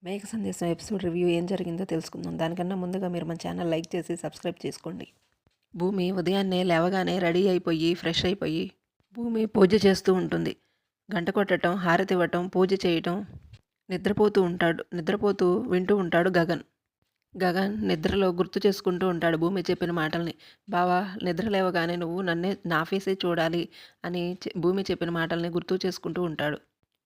మేఘ సందేశం episode review ఏం జరిగిందో తెలుసుకుందాం. దానికన్నా ముందుగా మీరు మన ఛానల్ లైక్ చేసి సబ్స్క్రైబ్ చేసుకోండి. భూమి ఉదయాన్నే లేవగానే రెడీ అయిపోయి ఫ్రెష్ అయిపోయి భూమి పూజ చేస్తూ ఉంటుంది. గంట కొట్టడం, హారతి ఇవ్వటం, పూజ చేయటం, నిద్రపోతూ వింటూ ఉంటాడు గగన్. గగన్ నిద్రలో గుర్తు చేసుకుంటూ ఉంటాడు భూమి చెప్పిన మాటల్ని. బావా, నిద్ర లేవగానే నువ్వు నా ఫేసే చూడాలి అని భూమి చెప్పిన మాటల్ని గుర్తు చేసుకుంటూ ఉంటాడు.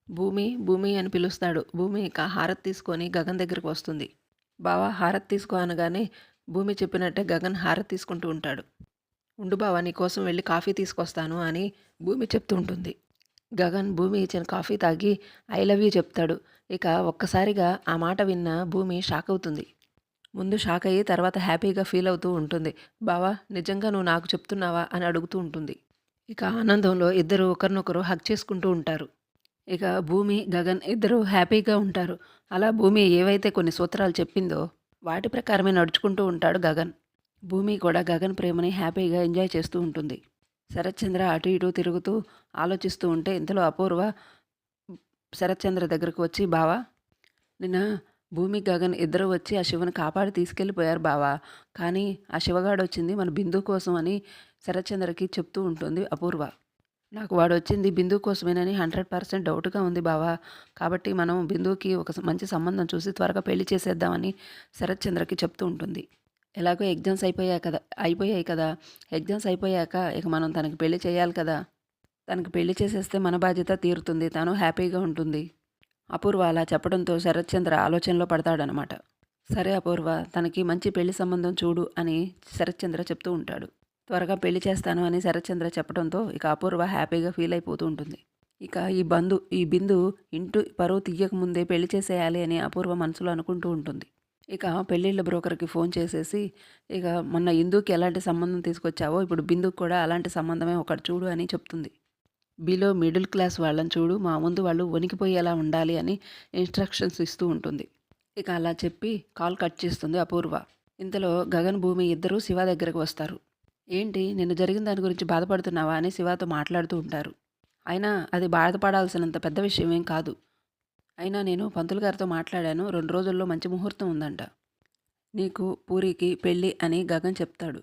భూమి భూమి అని పిలుస్తాడు. భూమి ఇక హారతి తీసుకొని గగన్ దగ్గరికి వస్తుంది. బావా, హారతి తీసుకో అనగానే భూమి చెప్పినట్టే గగన్ హారతి తీసుకుంటూ ఉంటాడు. ఉండు బావా, నీకోసం వెళ్ళి కాఫీ తీసుకొస్తాను అని భూమి చెప్తూ ఉంటుంది. గగన్ భూమి ఇచ్చిన కాఫీ తాగి ఐ లవ్ యూ చెప్తాడు. ఇక ఒక్కసారిగా ఆ మాట విన్న భూమి షాక్ అవుతుంది. ముందు షాక్ అయ్యి తర్వాత హ్యాపీగా ఫీల్ అవుతూ ఉంటుంది. బావా, నిజంగా నువ్వు నాకు చెప్తున్నావా అని అడుగుతూ ఉంటుంది. ఇక ఆనందంలో ఇద్దరు ఒకరినొకరు హగ్ చేసుకుంటూ ఉంటారు. ఇక భూమి, గగన్ ఇద్దరూ హ్యాపీగా ఉంటారు. అలా భూమి ఏవైతే కొన్ని సూత్రాలు చెప్పిందో వాటి ప్రకారమే నడుచుకుంటూ ఉంటాడు గగన్. భూమి కూడా గగన్ ప్రేమని హ్యాపీగా ఎంజాయ్ చేస్తూ ఉంటుంది. శరత్చంద్ర అటు ఇటు తిరుగుతూ ఆలోచిస్తూ ఉంటే ఇంతలో అపూర్వ శరత్చంద్ర దగ్గరకు వచ్చి, బావా, నిన్న భూమి, గగన్ ఇద్దరు వచ్చి ఆ శివని కాపాడి తీసుకెళ్ళిపోయారు బావా. కానీ ఆ శివగాడు వచ్చింది మన బిందు కోసం అని శరత్చంద్రకి చెప్తూ ఉంటుంది అపూర్వ. నాకు వాడు వచ్చింది బిందు కోసమేనని 100% డౌట్గా ఉంది బావా. కాబట్టి మనం బిందుకి ఒక మంచి సంబంధం చూసి త్వరగా పెళ్లి చేసేద్దామని శరత్చంద్రకి చెప్తూ ఉంటుంది. ఎలాగో అయిపోయాయి కదా. ఎగ్జామ్స్ అయిపోయాక ఇక మనం తనకి పెళ్లి చేయాలి కదా. తనకి పెళ్లి చేసేస్తే మన బాధ్యత తీరుతుంది, తను హ్యాపీగా ఉంటుంది. అపూర్వ అలా చెప్పడంతో శరత్చంద్ర ఆలోచనలో పడతాడనమాట. సరే అపూర్వ, తనకి మంచి పెళ్లి సంబంధం చూడు అని శరత్చంద్ర చెప్తూ ఉంటాడు. త్వరగా పెళ్లి చేస్తాను అని శరత్చంద్ర చెప్పడంతో ఇక అపూర్వ హ్యాపీగా ఫీల్ అయిపోతూ ఉంటుంది. ఇక ఈ బిందు ఇంటి పరువు తీయకముందే పెళ్లి చేసేయాలి అని అపూర్వ మనసులో అనుకుంటూ ఉంటుంది. ఇక పెళ్ళిళ్ళ బ్రోకర్కి ఫోన్ చేసేసి, ఇక మొన్న ఇందుకి ఎలాంటి సంబంధం తీసుకొచ్చావో ఇప్పుడు బిందుకు కూడా అలాంటి సంబంధమే ఒకటి చూడు అని చెప్తుంది. బిలో మిడిల్ క్లాస్ వాళ్ళని చూడు, మా ముందు వాళ్ళు వణికిపోయేలా ఉండాలి అని ఇన్స్ట్రక్షన్స్ ఇస్తూ ఉంటుంది. ఇక అలా చెప్పి కాల్ కట్ చేస్తుంది అపూర్వ. ఇంతలో గగన్, భూమి ఇద్దరూ శివ దగ్గరకు వస్తారు. ఏంటి, నిన్న జరిగిన దాని గురించి బాధపడుతున్నావా అని శివతో మాట్లాడుతూ ఉంటారు. అయినా అది బాధపడాల్సినంత పెద్ద విషయం ఏం కాదు. అయినా నేను పంతులు గారితో మాట్లాడాను, 2 రోజుల్లో మంచి ముహూర్తం ఉందంట. నీకు పూరికి పెళ్ళి అని గగన్ చెప్తాడు.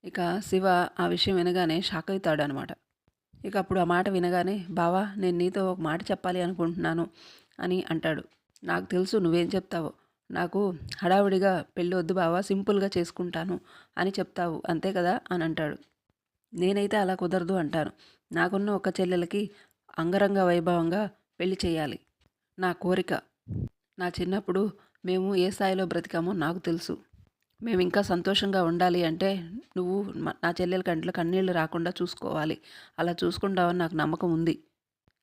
ఇక శివ ఆ విషయం వినగానే షాక్ అవుతాడు అనమాట. ఇక అప్పుడు ఆ మాట వినగానే, బావా, నేను నీతో ఒక మాట చెప్పాలి అనుకుంటున్నాను అని అంటాడు. నాకు తెలుసు నువ్వేం చెప్తావో. నాకు హడావుడిగా పెళ్ళి వద్దు బావా, సింపుల్గా చేసుకుంటాను అని చెప్తావు అంతే కదా అని అంటాడు. నేనైతే అలా కుదరదు అంటాను. నాకున్న ఒక చెల్లెలకి అంగరంగ వైభవంగా పెళ్లి చేయాలి నా కోరిక. నా చిన్నప్పుడు మేము ఏ స్థాయిలో బ్రతికామో నాకు తెలుసు. మేము ఇంకా సంతోషంగా ఉండాలి అంటే నువ్వు నా చెల్లెల కంట్లో కన్నీళ్ళు రాకుండా చూసుకోవాలి. అలా చూసుకుంటావని నాకు నమ్మకం ఉంది.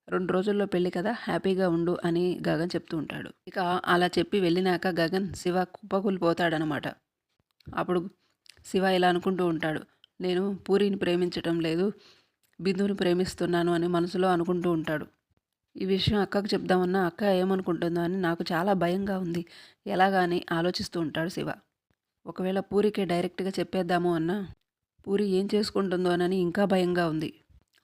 2 రోజుల్లో పెళ్ళి కదా, హ్యాపీగా ఉండు అని గగన్ చెప్తూ ఉంటాడు. ఇక అలా చెప్పి వెళ్ళినాక గగన్ శివ కుప్పకూలిపోతాడనమాట. అప్పుడు శివ ఇలా అనుకుంటూ ఉంటాడు. నేను పూరిని ప్రేమించటం లేదు, బిందుని ప్రేమిస్తున్నాను అని మనసులో అనుకుంటూ ఉంటాడు. ఈ విషయం అక్కకు చెప్దామన్నా అక్క ఏమనుకుంటుందో అని నాకు చాలా భయంగా ఉంది. ఎలాగా అని ఆలోచిస్తూ ఉంటాడు శివ. ఒకవేళ పూరికే డైరెక్ట్గా చెప్పేద్దాము అన్నా పూరి ఏం చేసుకుంటుందోనని ఇంకా భయంగా ఉంది.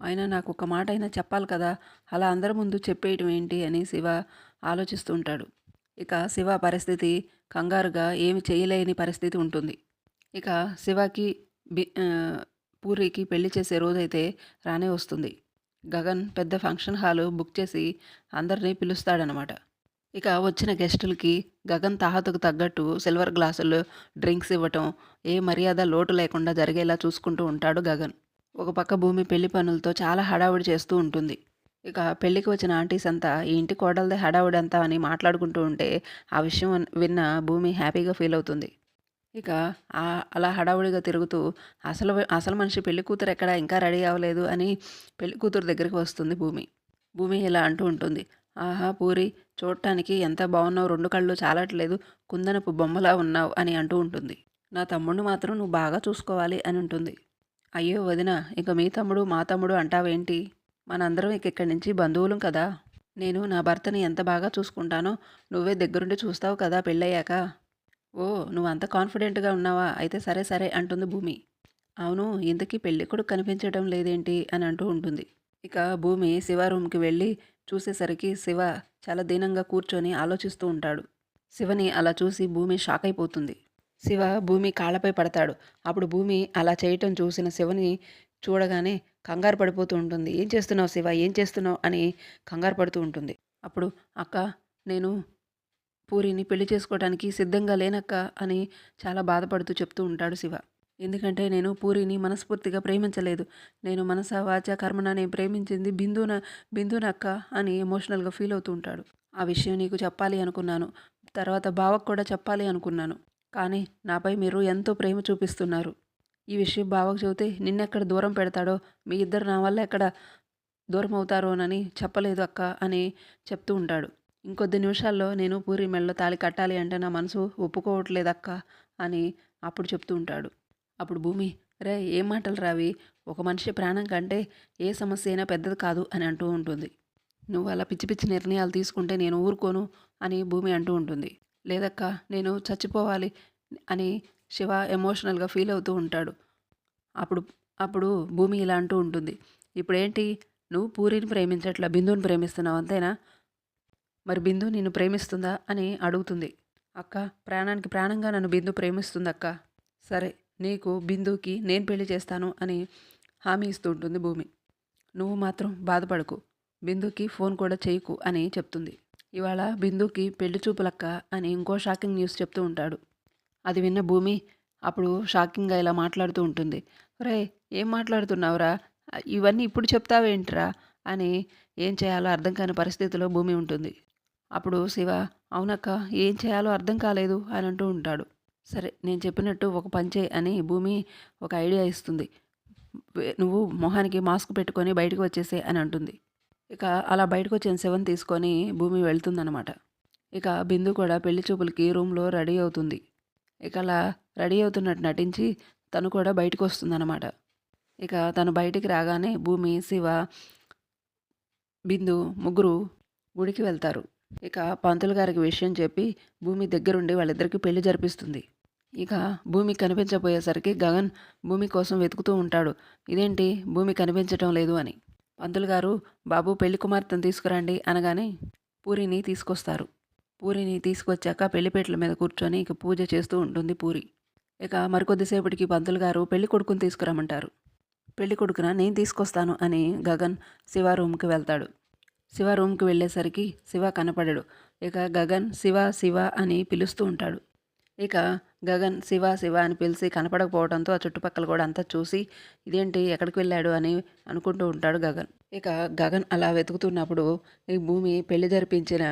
అయినా నాకు ఒక మాట అయినా చెప్పాలి కదా, అలా అందరి ముందు చెప్పేయటం ఏంటి అని శివ ఆలోచిస్తూ ఉంటాడు. ఇక శివ పరిస్థితి కంగారుగా ఏమి చేయలేని పరిస్థితి ఉంటుంది. ఇక శివకి పూరికి పెళ్లి చేసే రోజైతే రానే వస్తుంది. గగన్ పెద్ద ఫంక్షన్ హాలు బుక్ చేసి అందరినీ పిలుస్తాడనమాట. ఇక వచ్చిన గెస్టులకి గగన్ తాహతుకు తగ్గట్టు సిల్వర్ గ్లాసులు డ్రింక్స్ ఇవ్వటం, ఏ మర్యాద లోటు లేకుండా జరిగేలా చూసుకుంటూ ఉంటాడు గగన్. ఒక పక్క భూమి పెళ్లి పనులతో చాలా హడావుడి చేస్తూ ఉంటుంది. ఇక పెళ్ళికి వచ్చిన ఆంటీస్ అంతా ఈ ఇంటి కోడలదే హడావుడి అంతా అని మాట్లాడుకుంటూ ఉంటే ఆ విషయం విన్న భూమి హ్యాపీగా ఫీల్ అవుతుంది. ఇక అలా హడావుడిగా తిరుగుతూ అసలు మనిషి పెళ్లి కూతురు ఎక్కడ, ఇంకా రెడీ అవ్వలేదు అని పెళ్లి కూతురు దగ్గరికి వస్తుంది భూమి. భూమి ఇలా అంటూ ఉంటుంది. ఆహా పూరి, చూడటానికి ఎంత బాగున్నావు, 2 కళ్ళు చాలట్లేదు, కుందనపు బొమ్మలా ఉన్నావు అని అంటూ ఉంటుంది. నా తమ్ముడిని మాత్రం నువ్వు బాగా చూసుకోవాలి అని ఉంటుంది. అయ్యో వదిన, ఇక మీ తమ్ముడు మా తమ్ముడు అంటావేంటి? మనందరం ఇక్కడి నుంచి బంధువులం కదా. నేను నా భర్తని ఎంత బాగా చూసుకుంటానో నువ్వే దగ్గరుండి చూస్తావు కదా పెళ్ళయ్యాక. ఓ, నువ్వు అంత కాన్ఫిడెంట్గా ఉన్నావా, అయితే సరే సరే అంటుంది భూమి. అవును, ఇంతకీ పెళ్ళికొడుకు కనిపించడం లేదేంటి అని అంటూ ఉంటుంది. ఇక భూమి శివ రూమ్కి వెళ్ళి చూసేసరికి శివ చాలా దీనంగా కూర్చొని ఆలోచిస్తూ ఉంటాడు. శివని అలా చూసి భూమి షాక్ అయిపోతుంది. శివ భూమి కాళ్ళపై పడతాడు. అప్పుడు భూమి అలా చేయటం చూసిన శివని చూడగానే కంగారు పడిపోతూ ఉంటుంది. "ఏం చేస్తున్నావు శివ? ఏం చేస్తున్నావు?" అని కంగారు పడుతూ ఉంటుంది. అప్పుడు "అక్క, నేను పూరిని పెళ్లి చేసుకోవడానికి సిద్ధంగా లేనక్క" అని చాలా బాధపడుతూ చెప్తూ ఉంటాడు శివ. ఎందుకంటే నేను పూరిని మనస్ఫూర్తిగా ప్రేమించలేదు. నేను మనస వాచ కర్మణ నేను ప్రేమించింది బిందునక్క అని ఎమోషనల్గా ఫీల్ అవుతూ ఉంటాడు. ఆ విషయం నీకు చెప్పాలి అనుకున్నాను. తర్వాత బావకు కూడా చెప్పాలి అనుకున్నాను. కానీ నాపై మీరు ఎంతో ప్రేమ చూపిస్తున్నారు. ఈ విషయం బావకు చెబితే నిన్నెక్కడ దూరం పెడతాడో, మీ ఇద్దరు నా వల్ల ఎక్కడ దూరం అవుతారోనని చెప్పలేదు అక్క అని చెప్తూ ఉంటాడు. ఇంకొద్ది నిమిషాల్లో నేను పూరి మెడలో తాళి కట్టాలి అంటే నా మనసు ఒప్పుకోవట్లేదక్క అని అప్పుడు చెప్తూ ఉంటాడు. అప్పుడు భూమి, రే ఏం మాటలు రావి, ఒక మనిషి ప్రాణం కంటే ఏ సమస్య అయినా పెద్దది కాదు అని అంటూ ఉంటుంది. నువ్వు అలా పిచ్చి పిచ్చి నిర్ణయాలు తీసుకుంటే నేను ఊరుకోను అని భూమి అంటూ ఉంటుంది. లేదక్క, నేను చచ్చిపోవాలి అని శివ ఎమోషనల్గా ఫీల్ అవుతూ ఉంటాడు. అప్పుడు అప్పుడు భూమి ఇలా అంటూ ఉంటుంది. ఇప్పుడేంటి, నువ్వు పూరిని ప్రేమించట్లా, బిందుని ప్రేమిస్తున్నావు అంతేనా? మరి బిందు నిన్ను ప్రేమిస్తుందా అని అడుగుతుంది. అక్క, ప్రాణానికి ప్రాణంగా నన్ను బిందు ప్రేమిస్తుందక్క. సరే, నీకు బిందుకి నేను పెళ్లి చేస్తాను అని హామీ ఇస్తూ ఉంటుంది భూమి. నువ్వు మాత్రం బాధపడకు, బిందుకి ఫోన్ కూడా చేయకు అని చెప్తుంది. ఇవాళ బిందుకి పెళ్లి చూపులక్క అని ఇంకో షాకింగ్ న్యూస్ చెప్తూ ఉంటాడు. అది విన్న భూమి అప్పుడు షాకింగ్గా ఇలా మాట్లాడుతూ ఉంటుంది. రే ఏం మాట్లాడుతున్నావురా, ఇవన్నీ ఇప్పుడు చెప్తావేంట్రా అని ఏం చేయాలో అర్థం కాని పరిస్థితిలో భూమి ఉంటుంది. అప్పుడు శివ, అవునక్క, ఏం చేయాలో అర్థం కాలేదు అని అంటూ ఉంటాడు. సరే, నేను చెప్పినట్టు ఒక పని చేయి అని భూమి ఒక ఐడియా ఇస్తుంది. నువ్వు మొహానికి మాస్క్ పెట్టుకొని బయటకు వచ్చేసే అని అంటుంది. ఇక అలా బయటకు వచ్చిన శివని తీసుకొని భూమి వెళ్తుందనమాట. ఇక బిందు కూడా పెళ్లి చూపులకి రూమ్లో రెడీ అవుతుంది. ఇక అలా రెడీ అవుతున్నట్టు నటించి తను కూడా బయటకు వస్తుందన్నమాట. ఇక తను బయటికి రాగానే భూమి, శివ, బిందు ముగ్గురు గుడికి వెళ్తారు. ఇక పంతులు గారికి విషయం చెప్పి భూమి దగ్గరుండి వాళ్ళిద్దరికీ పెళ్లి జరిపిస్తుంది. ఇక భూమి కనిపించబోయేసరికి గగన్ భూమి కోసం వెతుకుతూ ఉంటాడు. ఇదేంటి భూమి కనిపించటం లేదు అని. పంతులు గారు, బాబు పెళ్లి కుమార్తెను తీసుకురండి అనగానే పూరిని తీసుకొస్తారు. పూరిని తీసుకొచ్చాక పెళ్లిపేటల మీద కూర్చొని ఇక పూజ చేస్తూ ఉంటుంది పూరి. ఇక మరికొద్దిసేపటికి పంతులు గారు పెళ్లి కొడుకుని తీసుకురమ్మంటారు. పెళ్లి కొడుకున నేను తీసుకొస్తాను అని గగన్ శివ రూమ్కి వెళ్తాడు. శివ రూమ్కి వెళ్ళేసరికి శివ కనపడడు. ఇక గగన్ శివ శివ అని పిలుస్తూ ఉంటాడు. ఇక గగన్ శివ శివ అని పిలిచి కనపడకపోవడంతో ఆ చుట్టుపక్కల కూడా అంతా చూసి ఇదేంటి ఎక్కడికి వెళ్ళాడు అని అనుకుంటూ ఉంటాడు గగన్. ఇక గగన్ అలా వెతుకుతున్నప్పుడు ఈ భూమి పెళ్లి జరిపించిన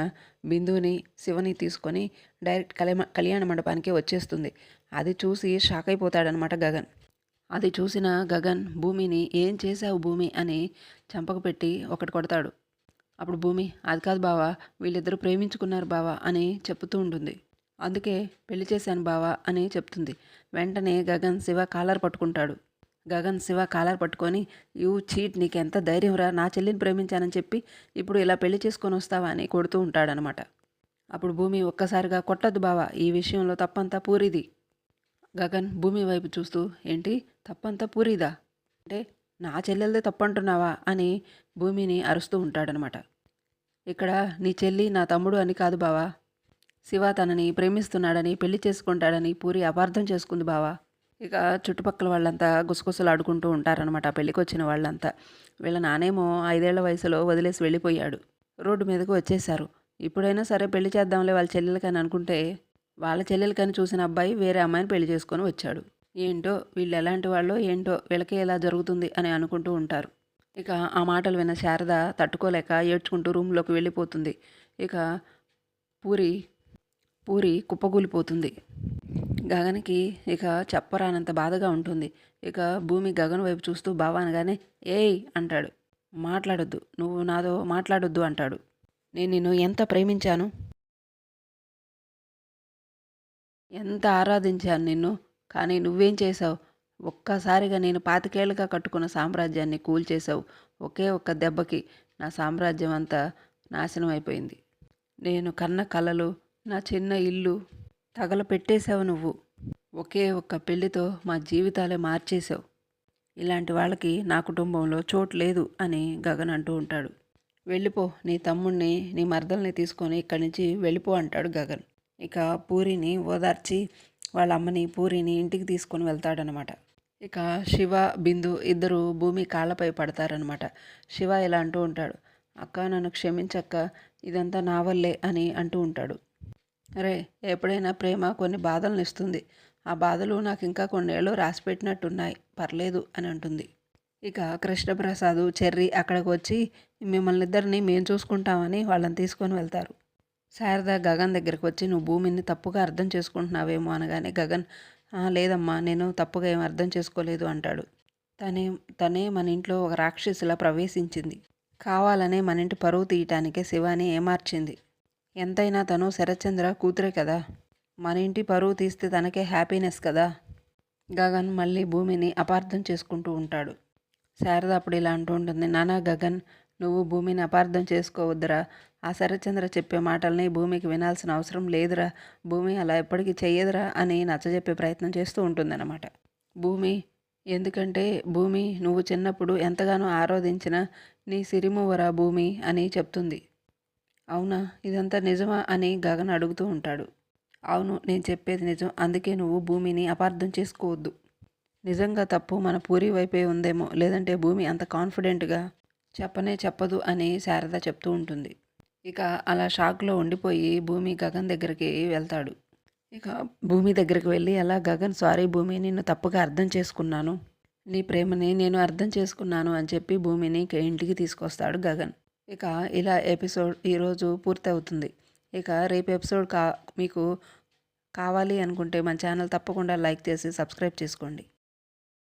బిందుని శివని తీసుకొని డైరెక్ట్ కళ్యాణ మండపానికి వచ్చేస్తుంది. అది చూసి షాక్ అయిపోతాడనమాట గగన్. అది చూసిన గగన్ భూమిని ఏం చేశావు భూమి అని చంపకు పెట్టి ఒకటి కొడతాడు. అప్పుడు భూమి, అది కాదు బావా, వీళ్ళిద్దరూ ప్రేమించుకున్నారు బావా అని చెప్తూ ఉంటుంది. అందుకే పెళ్లి చేశాను బావా అని చెప్తుంది. వెంటనే గగన్ శివ కాలర్ పట్టుకుంటాడు. గగన్ శివ కాలర్ పట్టుకొని, యూ చీట్, నీకెంత ధైర్యం రా, నా చెల్లిని ప్రేమించానని చెప్పి ఇప్పుడు ఇలా పెళ్లి చేసుకొని వస్తావా అని కొడుతూ ఉంటాడనమాట. అప్పుడు భూమి ఒక్కసారిగా, కొట్టద్దు బావా, ఈ విషయంలో తప్పంతా పూరిది. గగన్ భూమి వైపు చూస్తూ, ఏంటి తప్పంతా పూరిదా అంటే నా చెల్లెలదే తప్పంటున్నావా అని భూమిని అరుస్తూ ఉంటాడనమాట. ఇక్కడ నీ చెల్లి నా తమ్ముడు అని కాదు బావా, శివ తనని ప్రేమిస్తున్నాడని పెళ్లి చేసుకుంటాడని పూరి అపార్థం చేసుకుంది బావా. ఇక చుట్టుపక్కల వాళ్ళంతా గుసగుసలు ఆడుకుంటూ ఉంటారనమాట. ఆ పెళ్ళికి వచ్చిన వాళ్ళంతా. వీళ్ళ నానేమో 5 ఏళ్ల వయసులో వదిలేసి వెళ్ళిపోయాడు. రోడ్డు మీదకు వచ్చేశారు. ఇప్పుడైనా సరే పెళ్లి చేద్దాంలే వాళ్ళ చెల్లెలకని అనుకుంటే వాళ్ళ చెల్లెలకని చూసిన అబ్బాయి వేరే అమ్మాయిని పెళ్లి చేసుకొని వచ్చాడు. ఏంటో వీళ్ళు ఎలాంటి వాళ్ళో ఏంటో, వీళ్ళకే ఎలా జరుగుతుంది అని అనుకుంటూ ఉంటారు. ఇక ఆ మాటలు విన్న శారద తట్టుకోలేక ఏడ్చుకుంటూ రూమ్లోకి వెళ్ళిపోతుంది. ఇక పూరి కుప్పగూలిపోతుంది. గగన్కి ఇక చెప్పరానంత బాధగా ఉంటుంది. ఇక భూమి గగన్ వైపు చూస్తూ బావ అనగానే ఏయ్ అంటాడు. మాట్లాడొద్దు, నువ్వు నాతో మాట్లాడొద్దు అంటాడు. నేను నిన్ను ఎంత ప్రేమించాను, ఎంత ఆరాధించాను నిన్ను, కానీ నువ్వేం చేశావు? ఒక్కసారిగా నేను 25 ఏళ్ళుగా కట్టుకున్న సామ్రాజ్యాన్ని కూల్చేశావు. ఒకే ఒక్క దెబ్బకి నా సామ్రాజ్యం అంతా నాశనం అయిపోయింది. నేను కన్న కలలు, నా చిన్న ఇల్లు తగలపెట్టేశావు నువ్వు. ఒకే ఒక్క పెళ్లితో మా జీవితాలే మార్చేశావు. ఇలాంటి వాళ్ళకి నా కుటుంబంలో చోటు లేదు అని గగన్ అంటూ ఉంటాడు. వెళ్ళిపో, నీ తమ్ముణ్ణి నీ మరదల్ని తీసుకొని ఇక్కడి నుంచి వెళ్ళిపో అంటాడు గగన్. ఇక పూరిని ఓదార్చి వాళ్ళ అమ్మని పూరిని ఇంటికి తీసుకొని వెళ్తాడనమాట. ఇక శివ బిందు ఇద్దరు భూమి కాళ్ళపై పడతారనమాట. శివ ఇలా అంటూ ఉంటాడు, అక్క నన్ను క్షమించక్క, ఇదంతా నా వల్లే అని అంటూ ఉంటాడు. అరే ఎప్పుడైనా ప్రేమ కొన్ని బాధలను ఇస్తుంది, ఆ బాధలు నాకు ఇంకా కొన్నేళ్ళు రాసిపెట్టినట్టున్నాయి, పర్లేదు అని అంటుంది. ఇక కృష్ణప్రసాద్ చెర్రి అక్కడికి వచ్చి మిమ్మల్ని ఇద్దరిని మేము చూసుకుంటామని వాళ్ళని తీసుకొని వెళ్తారు. శారద గగన్ దగ్గరికి వచ్చి నువ్వు భూమిని తప్పుగా అర్థం చేసుకుంటున్నావేమో అనగానే గగన్ లేదమ్మా నేను తప్పుగా ఏం అర్థం చేసుకోలేదు అంటాడు. తనే తనే మన ఇంట్లో ఒక రాక్షసిలా ప్రవేశించింది, కావాలనే మన ఇంటి పరువు తీయటానికే శివాని ఏమార్చింది. ఎంతైనా తను శరత్చంద్ర కూతురే కదా, మన ఇంటి పరువు తీస్తే తనకే హ్యాపీనెస్ కదా. గగన్ మళ్ళీ భూమిని అపార్థం చేసుకుంటూ ఉంటాడు. శారద అప్పుడు ఇలా అంటూ ఉంటుంది, నానా గగన్ నువ్వు భూమిని అపార్థం చేసుకోవద్దురా, ఆ శరత్చంద్ర చెప్పే మాటల్ని భూమికి వినాల్సిన అవసరం లేదురా, భూమి అలా ఎప్పటికీ చెయ్యదురా అని నచ్చజెప్పే ప్రయత్నం చేస్తూ ఉంటుందన్నమాట భూమి. ఎందుకంటే భూమి నువ్వు చిన్నప్పుడు ఎంతగానో ఆరాధించిన నీ సిరిమువరా భూమి అని చెప్తుంది. అవునా, ఇదంతా నిజమా అని గగన్ అడుగుతూ ఉంటాడు. అవును నేను చెప్పేది నిజం, అందుకే నువ్వు భూమిని అపార్థం చేసుకోవద్దు. నిజంగా తప్పు మన పూరి వైపే ఉందేమో, లేదంటే భూమి అంత కాన్ఫిడెంట్గా చెప్పనే చెప్పదు అని శారద చెప్తూ ఉంటుంది. ఇక అలా షాక్లో ఉండిపోయి భూమి గగన్ దగ్గరికి వెళ్తాడు. ఇక భూమి దగ్గరికి వెళ్ళి అలా గగన్ సారీ భూమి నిన్ను తప్పుగా అర్థం చేసుకున్నాను, నీ ప్రేమని నేను అర్థం చేసుకున్నాను అని చెప్పి భూమిని ఇంటికి తీసుకొస్తాడు గగన్. ఇక ఇలా ఎపిసోడ్ ఈరోజు పూర్తవుతుంది. ఇక రేపు ఎపిసోడ్ మీకు కావాలి అనుకుంటే మన ఛానల్ తప్పకుండా లైక్ చేసి సబ్స్క్రైబ్ చేసుకోండి.